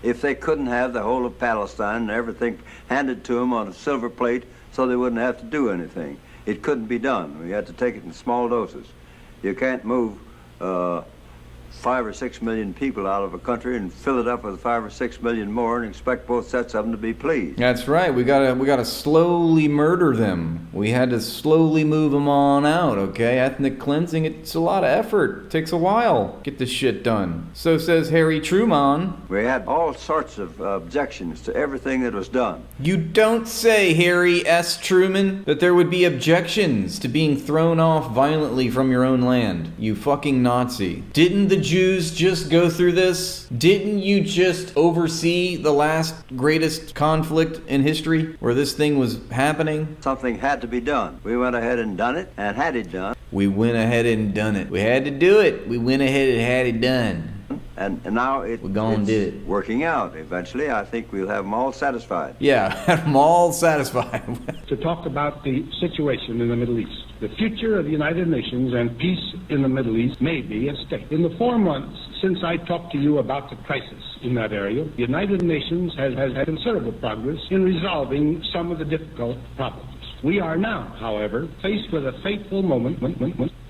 if they couldn't have the whole of Palestine and everything handed to them on a silver plate so they wouldn't have to do anything. It couldn't be done. We had to take it in small doses. You can't move 5 or 6 million people out of a country and fill it up with 5 or 6 million more and expect both sets of them to be pleased. That's right. We gotta slowly murder them. We had to slowly move them on out, okay? Ethnic cleansing, it's a lot of effort. It takes a while. Get this shit done. So says Harry Truman. We had all sorts of objections to everything that was done. You don't say, Harry S. Truman, that there would be objections to being thrown off violently from your own land. You fucking Nazi. Didn't the Jews just go through this? Didn't you just oversee the last greatest conflict in history where this thing was happening? Something had to be done. We went ahead and done it and had it done. We went ahead and done it. We had to do it. We went ahead and had it done. And now it's working out. Eventually, I think we'll have them all satisfied. Yeah, have them all satisfied. To talk about the situation in the Middle East. The future of the United Nations and peace in the Middle East may be at stake. In the 4 months since I talked to you about the crisis in that area, the United Nations has had considerable progress in resolving some of the difficult problems. We are now, however, faced with a fateful moment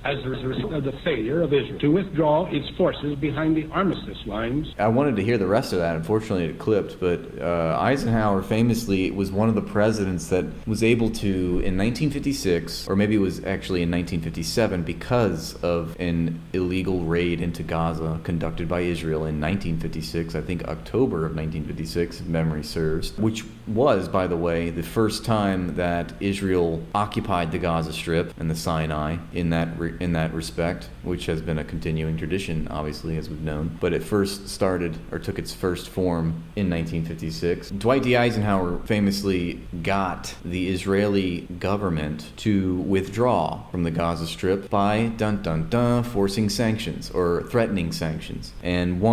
as a result of the failure of Israel to withdraw its forces behind the armistice lines. I wanted to hear the rest of that. Unfortunately, it clipped, but Eisenhower famously was one of the presidents that was able to, in 1956, or maybe it was actually in 1957, because of an illegal raid into Gaza conducted by Israel in 1956, I think October of 1956, if memory serves, which was, by the way, the first time that Israel occupied the Gaza Strip and the Sinai in that respect, which has been a continuing tradition, obviously, as we've known. But it first started, or took its first form, in 1956. Dwight D. Eisenhower famously got the Israeli government to withdraw from the Gaza Strip by, forcing sanctions, or threatening sanctions. And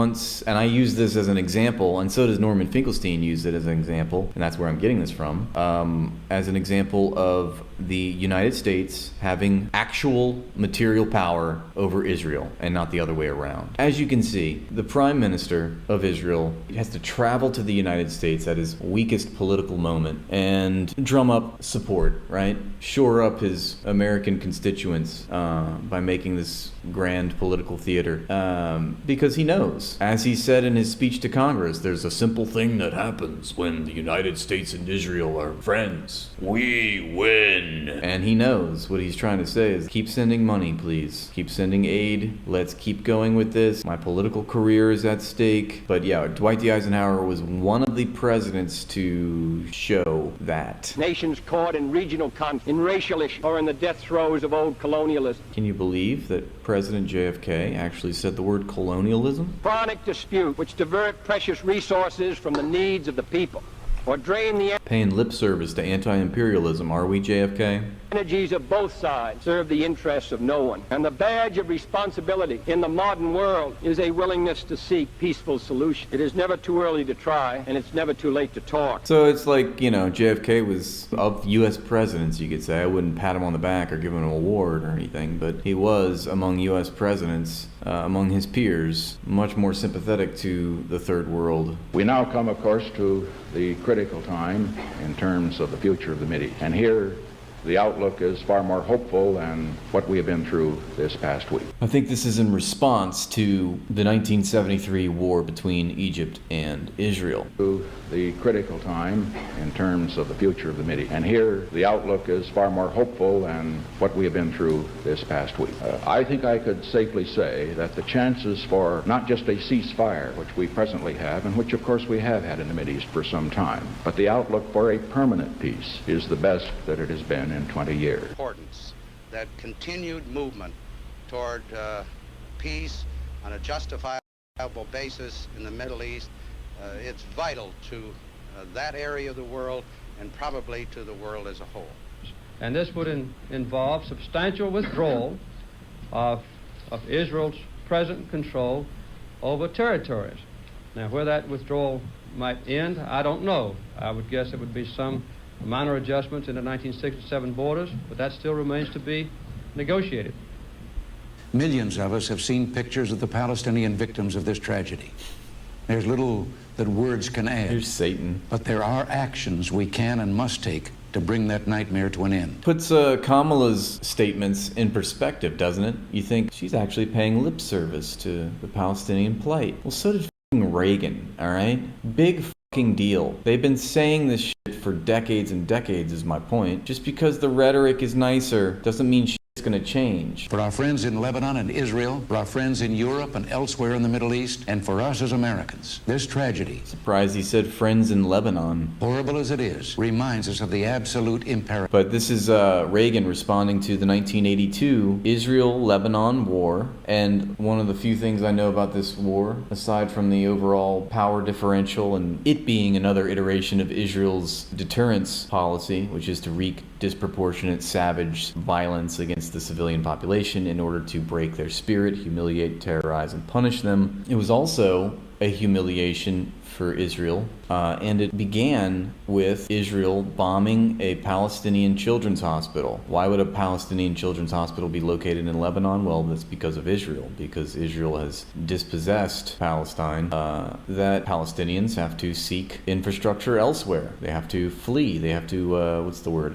I use this as an example, and so does Norman Finkelstein use it as an example, and that's where I'm getting this from, as an example of the United States having actual material power over Israel and not the other way around. As you can see, the Prime Minister of Israel has to travel to the United States at his weakest political moment and drum up support, right? Shore up his American constituents by making this grand political theater. Because he knows, as he said in his speech to Congress, there's a simple thing that happens when the United States and Israel are friends. We win. And he knows what he's trying to say is, keep sending money, please. Keep sending aid. Let's keep going with this. My political career is at stake. But yeah, Dwight D. Eisenhower was one of the presidents to show that. Nations caught in regional conflict, in racial issues, or in the death throes of old colonialism. Can you believe that President JFK actually said the word colonialism? Chronic dispute which divert precious resources from the needs of the people, or drain the paying lip service to anti-imperialism, are we, JFK? energies of both sides serve the interests of no one. And the badge of responsibility in the modern world is a willingness to seek peaceful solutions. It is never too early to try, and it's never too late to talk. So it's like, JFK was of U.S. presidents, you could say. I wouldn't pat him on the back or give him an award or anything, but he was, among U.S. presidents, among his peers, much more sympathetic to the third world. We now come, of course, to the critical time in terms of the future of the Mideast. And here, the outlook is far more hopeful than what we have been through this past week. I think this is in response to the 1973 war between Egypt and Israel. To the critical time in terms of the future of the Mideast. And here, the outlook is far more hopeful than what we have been through this past week. I think I could safely say that the chances for not just a ceasefire, which we presently have, and which of course we have had in the Mideast for some time, but the outlook for a permanent peace is the best that it has been in 20 years. Importance that continued movement toward peace on a justifiable basis in the Middle East, it's vital to that area of the world and probably to the world as a whole. And this would involve substantial withdrawal of Israel's present control over territories. Now, where that withdrawal might end, I don't know. I would guess it would be some minor adjustments in the 1967 borders, but that still remains to be negotiated. Millions of us have seen pictures of the Palestinian victims of this tragedy. There's little that words can add. Here's Satan. But there are actions we can and must take to bring that nightmare to an end. Puts Kamala's statements in perspective, doesn't it? You think she's actually paying lip service to the Palestinian plight. Well, so did f***ing Reagan, all right? Big f***ing deal. They've been saying this shit for decades and decades, is my point. Just because the rhetoric is nicer doesn't mean shit's gonna change. For our friends in Lebanon and Israel, for our friends in Europe and elsewhere in the Middle East, and for us as Americans, this tragedy, Surprised he said friends in Lebanon. horrible as it is, reminds us of the absolute imperative. But this is Reagan responding to the 1982 Israel-Lebanon war. And one of the few things I know about this war, aside from the overall power differential and it being another iteration of Israel's deterrence policy, which is to wreak disproportionate, savage violence against the civilian population in order to break their spirit, humiliate, terrorize, and punish them. It was also a humiliation for Israel, and it began with Israel bombing a Palestinian children's hospital. Why would a Palestinian children's hospital be located in Lebanon? Well, that's because of Israel, because Israel has dispossessed Palestine, that Palestinians have to seek infrastructure elsewhere. They have to flee. They have to,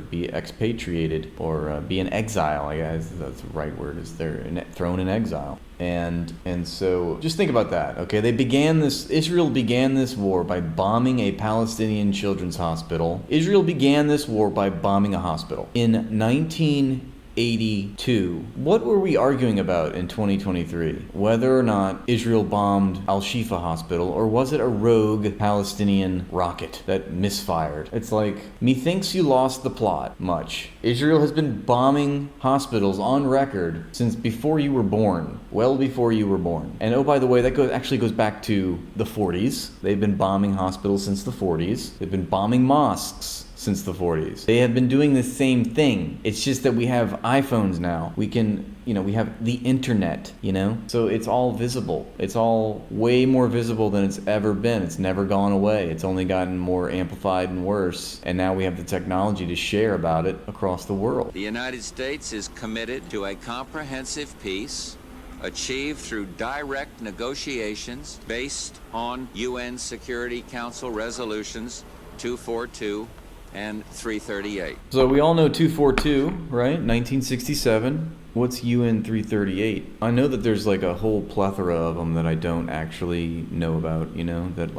be expatriated or be in exile, I guess that's the right word, is they're thrown in exile. And so just think about that, okay? Israel began this war by bombing a Palestinian children's hospital. Israel began this war by bombing a hospital. In 1982, what were we arguing about in 2023? Whether or not Israel bombed Al-Shifa Hospital, or was it a rogue Palestinian rocket that misfired? It's like, methinks you lost the plot much. Israel has been bombing hospitals on record since before you were born, well before you were born. And oh, by the way, that actually goes back to the 40s. They've been bombing hospitals since the 40s. They've been bombing mosques since the 40s. They have been doing the same thing. It's just that we have iPhones now. We have the internet, So it's all visible. It's all way more visible than it's ever been. It's never gone away. It's only gotten more amplified and worse. And now we have the technology to share about it across the world. The United States is committed to a comprehensive peace achieved through direct negotiations based on UN Security Council resolutions 242 and 338. So we all know 242, right? 1967. What's UN 338? I know that there's like a whole plethora of them that I don't actually know about, that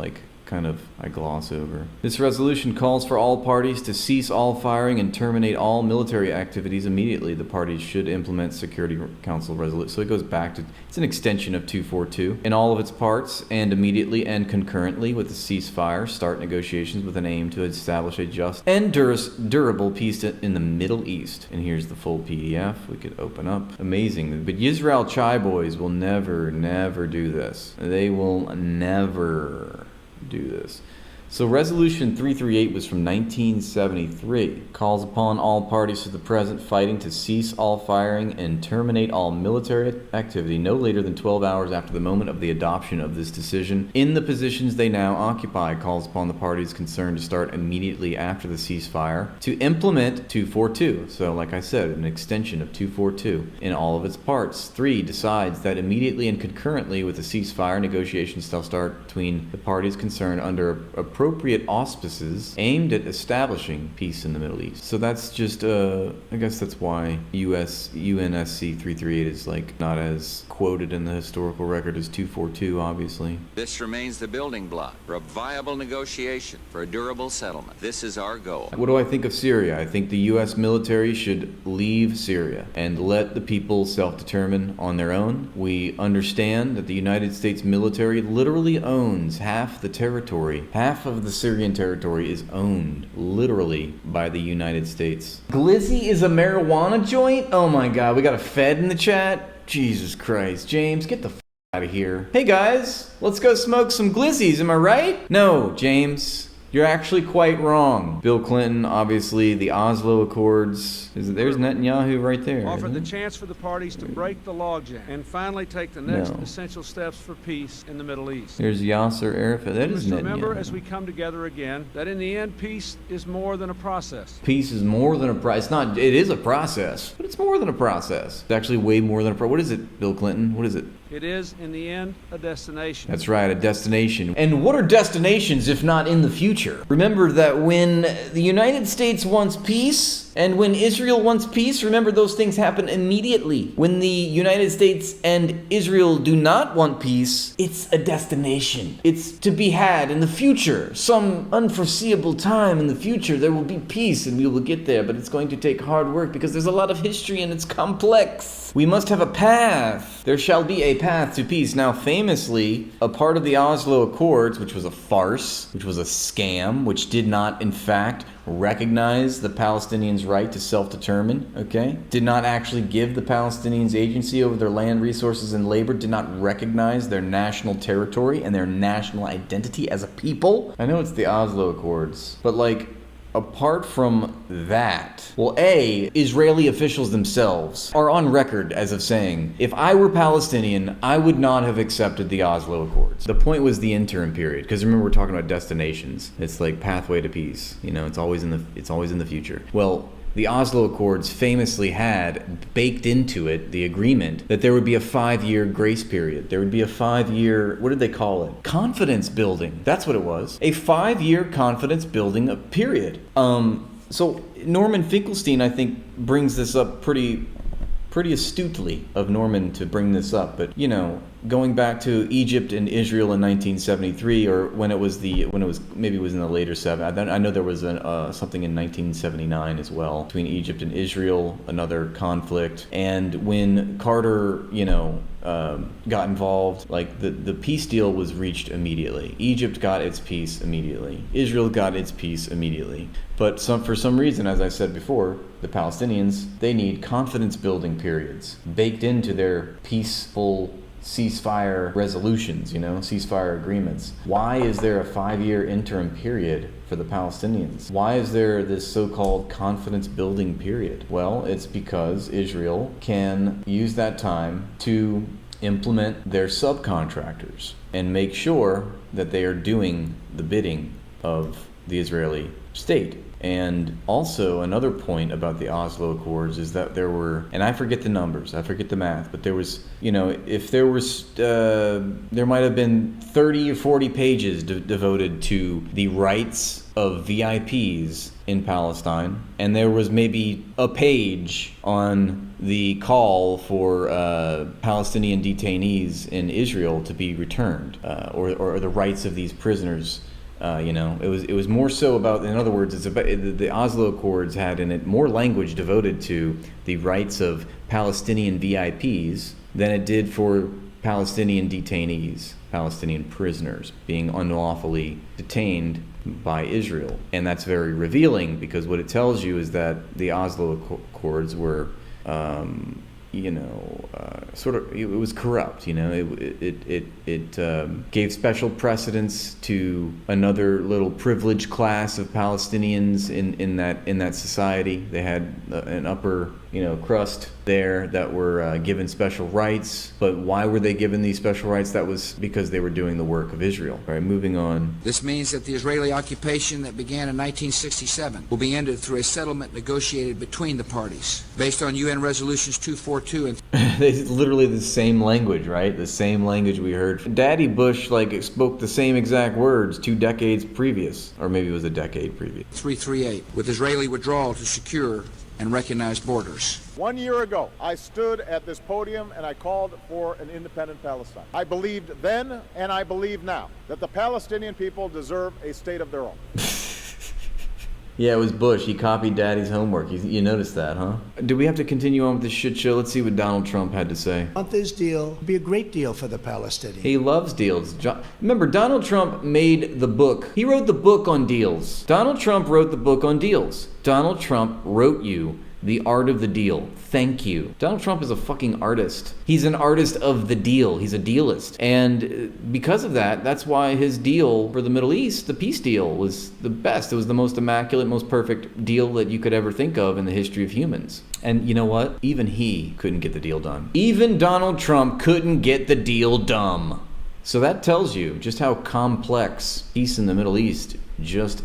I gloss over. This resolution calls for all parties to cease all firing and terminate all military activities immediately. The parties should implement Security Council resolution. So it goes back to, it's an extension of 242 in all of its parts, and immediately and concurrently with the ceasefire, start negotiations with an aim to establish a just and durable peace in the Middle East. And here's the full PDF we could open up. Amazing. But Yisrael Chai boys will never do this. They will never do this. So Resolution 338 was from 1973. Calls upon all parties to the present fighting to cease all firing and terminate all military activity no later than 12 hours after the moment of the adoption of this decision in the positions they now occupy. Calls upon the parties concerned to start immediately after the ceasefire to implement 242. So like I said, an extension of 242 in all of its parts. 3. Decides that immediately and concurrently with the ceasefire, negotiations shall start between the parties concerned under appropriate auspices aimed at establishing peace in the Middle East. So that's just, I guess that's why UNSC 338 is not as quoted in the historical record as 242, obviously. This remains the building block for a viable negotiation for a durable settlement. This is our goal. What do I think of Syria? I think the U.S. military should leave Syria and let the people self-determine on their own. We understand that the United States military literally owns half the territory. Half of the Syrian territory is owned literally by the United States. Glizzy is a marijuana joint? Oh my god, we got a Fed in the chat? Jesus Christ. James, get the out of here. Hey guys, let's go smoke some glizzies, am I right? No, James. You're actually quite wrong. Bill Clinton, obviously, the Oslo Accords. There's Netanyahu right there. Offered the chance for the parties to break the logjam and finally take the next essential steps for peace in the Middle East. There's Yasser Arafat. That is Netanyahu. Remember, as we come together again, that in the end, peace is more than a process. Peace is more than a process. It is a process, but it's more than a process. It's actually way more than a process. What is it, Bill Clinton? What is it? It is, in the end, a destination. That's right, a destination. And what are destinations if not in the future? Remember that when the United States wants peace and when Israel wants peace, remember those things happen immediately. When the United States and Israel do not want peace, it's a destination. It's to be had in the future. Some unforeseeable time in the future, there will be peace and we will get there, but it's going to take hard work because there's a lot of history and it's complex. We must have a path. There shall be a path to peace. Now, famously, a part of the Oslo Accords, which was a farce, which was a scam, which did not, in fact, recognize the Palestinians' right to self-determine, okay? Did not actually give the Palestinians agency over their land, resources, and labor, did not recognize their national territory and their national identity as a people. I know it's the Oslo Accords, but like, apart from that, well, A, Israeli officials themselves are on record as of saying, if I were Palestinian, I would not have accepted the Oslo Accords. The point was the interim period, because remember we're talking about destinations. It's like pathway to peace. You know, it's always in the future. Well, the Oslo Accords famously had baked into it the agreement that there would be a 5-year grace period. There would be a 5-year, what did they call it? Confidence building. That's what it was. A 5-year confidence building period. So Norman Finkelstein, I think, brings this up pretty astutely of Norman to bring this up. But, you know, going back to Egypt and Israel in 1973, or maybe it was in the later 70s. I know there was something in 1979 as well between Egypt and Israel, another conflict. And when Carter, got involved, like the peace deal was reached immediately. Egypt got its peace immediately. Israel got its peace immediately. But for some reason, as I said before, the Palestinians, they need confidence building periods baked into their peaceful ceasefire resolutions, ceasefire agreements. Why is there a 5-year interim period for the Palestinians? Why is there this so-called confidence building period? Well, it's because Israel can use that time to implement their subcontractors and make sure that they are doing the bidding of the Israeli state. And also another point about the Oslo Accords is that there were, and I forget the numbers, I forget the math, but there was, if there was, there might have been 30 or 40 pages devoted to the rights of VIPs in Palestine, and there was maybe a page on the call for Palestinian detainees in Israel to be returned, or the rights of these prisoners. It was more so about, in other words, it's about the Oslo Accords had in it more language devoted to the rights of Palestinian VIPs than it did for Palestinian detainees, Palestinian prisoners being unlawfully detained by Israel. And that's very revealing, because what it tells you is that the Oslo Accords were it was corrupt. It gave special precedence to another little privileged class of Palestinians in that society. They had an upper crust there that were given special rights. But why were they given these special rights? That was because they were doing the work of Israel. All right, moving on. This means that the Israeli occupation that began in 1967 will be ended through a settlement negotiated between the parties based on UN resolutions 242 and It's literally the same language, right? The same language we heard. Daddy Bush spoke the same exact words 2 decades previous, or maybe it was a decade previous. 338, with Israeli withdrawal to secure and recognize borders. 1 year ago, I stood at this podium and I called for an independent Palestine. I believed then, and I believe now, that the Palestinian people deserve a state of their own. Yeah, it was Bush. He copied Daddy's homework. You noticed that, huh? Do we have to continue on with this shit show? Let's see what Donald Trump had to say. I want this deal to be a great deal for the Palestinians. He loves deals. Remember, Donald Trump made the book. He wrote the book on deals. Donald Trump wrote the book on deals. Donald Trump wrote you The Art of the Deal. Thank you. Donald Trump is a fucking artist. He's an artist of the deal. He's a dealist. And because of that, that's why his deal for the Middle East, the peace deal, was the best. It was the most immaculate, most perfect deal that you could ever think of in the history of humans. And you know what? Even he couldn't get the deal done. Even Donald Trump couldn't get the deal done. So that tells you just how complex peace in the Middle East just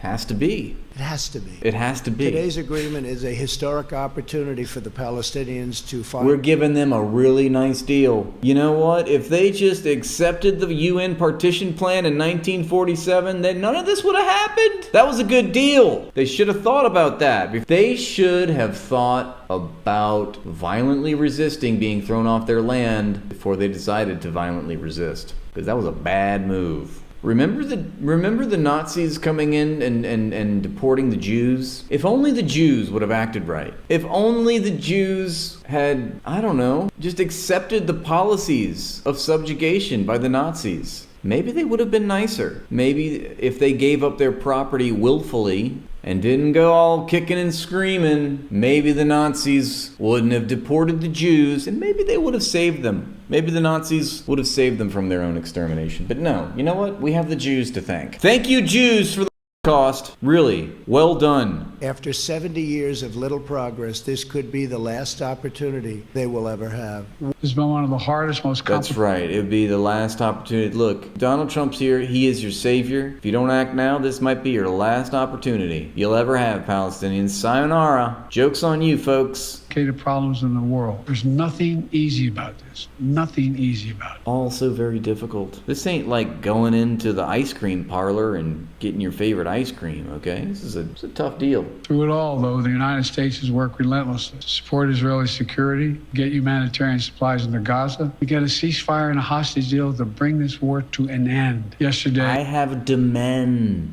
Has to be. It has to be. It has to be. Today's agreement is a historic opportunity for the Palestinians to find. We're giving them a really nice deal. You know what? If they just accepted the UN partition plan in 1947, then none of this would have happened. That was a good deal. They should have thought about that. They should have thought about violently resisting being thrown off their land before they decided to violently resist. Because that was a bad move. Remember the Nazis coming in and deporting the Jews? If only the Jews would have acted right. If only the Jews had, I don't know, just accepted the policies of subjugation by the Nazis. Maybe they would have been nicer. Maybe if they gave up their property willfully and didn't go all kicking and screaming, maybe the Nazis wouldn't have deported the Jews, and maybe they would have saved them. Maybe the Nazis would have saved them from their own extermination. But no, you know what? We have the Jews to thank. Thank you, Jews, for the Holocaust. Really, well done. After 70 years of little progress, this could be the last opportunity they will ever have. It's been one of the hardest, most complicated. That's right. It would be the last opportunity. Look, Donald Trump's here. He is your savior. If you don't act now, this might be your last opportunity you'll ever have, Palestinians. Sayonara. Joke's on you, folks. Problems in the world. There's nothing easy about this. Nothing easy about it. All so very difficult. This ain't like going into the ice cream parlor and getting your favorite ice cream, okay? This is a tough deal. Through it all, though, the United States has worked relentlessly to support Israeli security, get humanitarian supplies into Gaza, to get a ceasefire and a hostage deal to bring this war to an end. Yesterday, I have dementia.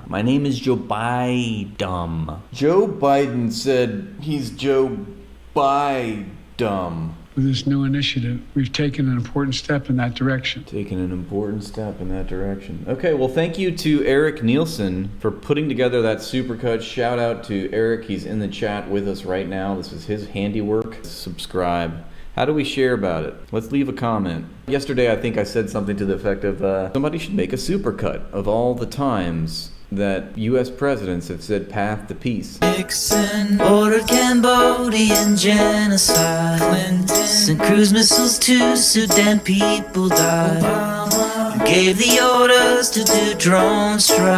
My name is Joe Biden. Joe Biden said he's Joe Biden. With this new initiative, we've taken an important step in that direction. Okay, well, thank you to Eric Nielsen for putting together that supercut. Shout out to Eric. He's in the chat with us right now. This is his handiwork. Subscribe. How do we share about it? Let's leave a comment. Yesterday, I think I said something to the effect of somebody should make a supercut of all the times that U.S. presidents have said path to peace. Nixon ordered Cambodian genocide. Clinton sent cruise missiles to Sudan, people died. Obama gave the orders to do drone strikes.